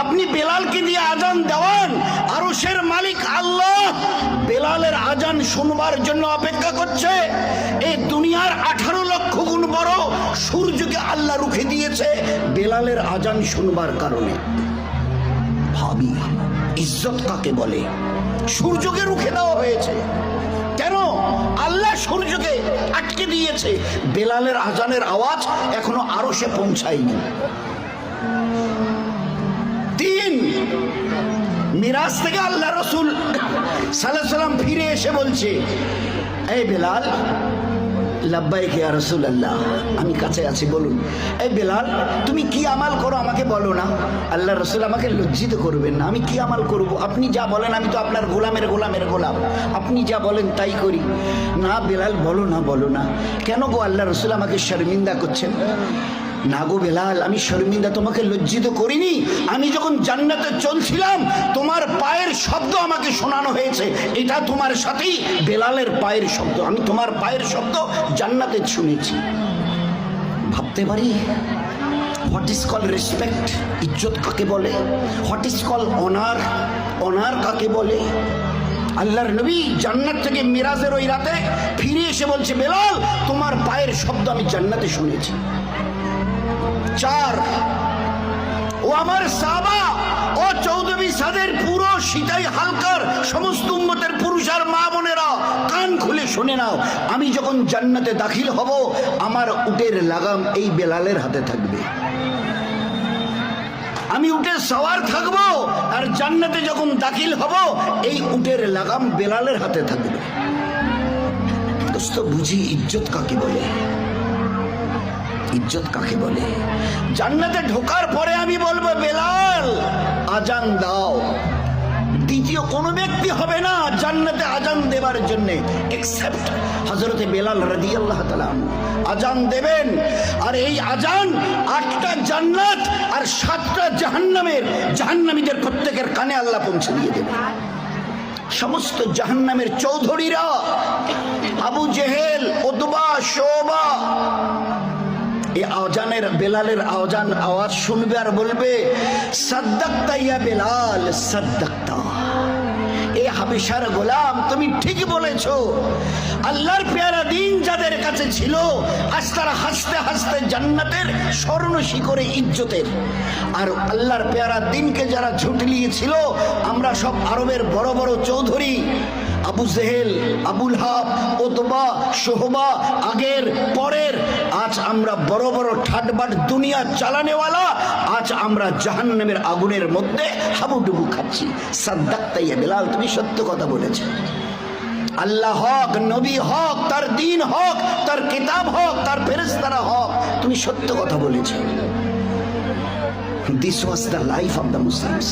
আপনি বেলালকে দিয়ে আজান দেওয়ান, আরশের মালিক আল্লাহ বেলালের আজান শুনবার জন্য অপেক্ষা করছে। এই দুনিয়ার 18 লক্ষ গুণ বড় সূর্যকে আল্লাহ রুখে দিয়েছে বেলালের আজান শুনবার কারণে। ভাবি ইজ্জত কাকে বলে? সূর্যকে রুখে দেওয়া হয়েছে কেন? আল্লাহ সূর্যকে আটকে দিয়েছে। বেলালের আজানের আওয়াজ এখনো আরশে পৌঁছায়নি। 3, মিরাজ থেকে আল্লাহ রাসূল সাল্লাল্লাহু আলাইহি সাল্লাম ফিরে এসে বলছে, এই বেলাল। লাব্বাইক ইয়া রাসূলুল্লাহ, আমি কাছে আছি, বলুন। এই বেলাল, তুমি কি আমাল করো আমাকে বলো না। আল্লাহ রাসূল, আমাকে লজ্জিত করবেন না, আমি কি আমাল করব? আপনি যা বলেন, আমি তো আপনার গোলামের গোলাম, আপনি যা বলেন তাই করি। না বেলাল, বলো না, বলো না। কেন গো আল্লাহ রাসূল, আমাকে শর্মিন্দা করছেন? না গো বেলাল, আমি শর্মিন্দা, তোমাকে লজ্জিত করিনি। আমি যখন জান্নাতে চলছিলাম তোমার পায়ের শব্দ আমাকে শোনানো হয়েছে, এটা তোমার সাথেই বেলালের পায়ের শব্দ। আমি তোমার পায়ের শব্দ জান্নাতে শুনেছি। ভাবতে পারি হোয়াট ইজ কল রেসপেক্ট, ইজ্জত কাকে বলে? What is call honour, honour কাকে বলে? আল্লাহর নবী জান্নাত থেকে মিরাজের ওই রাতে ফিরে এসে বলছে, বেলাল তোমার পায়ের শব্দ আমি জান্নাতে শুনেছি। 4, ও আমার সাহাবা, ও 14-20 হাজার পুরো সিতাই হালকার সমস্ত উম্মতের পুরুষ আর মা বোনেরা কান খুলে শুনে নাও, আমি যখন জান্নাতে দাখিল হব আমার উটের লাগাম এই বেলালের হাতে থাকবে। আমি উটের সওয়ার থাকব, আর জান্নাতে যখন দাখিল হব এই উটের লাগাম বেলালের হাতে থাকবে। দোস্ত, বুঝি ইজ্জত কাকে বলে? ইজ্জত কাকে বলে? জান্নাতে ঢোকার পরে আমি বলবো, বেলাল আজান দাও। দ্বিতীয় কোনো ব্যক্তি হবে না জান্নাতে আজান দেবার জন্য এক্সেপ্ট হযরতে বেলাল রাদিয়াল্লাহু তাআলা আজান দেবেন। আর এই আজান 8টা জান্নাত আর 7টা জাহান্নামীদের প্রত্যেকের কানে আল্লাহ পৌঁছে দিয়ে দেবেন। সমস্ত জাহান্নামের চৌধুরীরা, আবু জেহেল, উতবা, শোবা, এই আজানের বেলালের আওয়াজ শুনবে আর বলবে, সাদ্দাক্তা ইয়া বেলাল, সাদ্দাক্তা। এ হাবেশার গোলাম, তুমি ঠিক বলেছো। আল্লাহর পেয়ারা দিন যাদের কাছে ছিল, আজ তারা হাসতে হাসতে জান্নাতের স্বর্ণ শিখরে ইজ্জতের। আর আল্লাহর পেয়ারা দিনকে যারা ঝুটলিয়েছিল, আমরা সব আরবের বড় বড় চৌধুরী, আবু জেহেল, আবুল হাব, উতবা, শোহবা, আগের পরের, আজ আমরা বড় বড় ঠাটবাট দুনিয়া চালানেওয়ালা, আজ আমরা জাহান্নামের আগুনের মধ্যে হাবুডুবু খাচ্ছি। সাদ্দাক্তা ইয়া বেলাল, তুমি সত্য কথা বলেছো। আল্লাহ হক, নবী হক, তার দিন হক, তার কিতাব হক, তার ফেরেশতারা হক, তুমি সত্য কথা বলেছো। This was the life of the Muslims.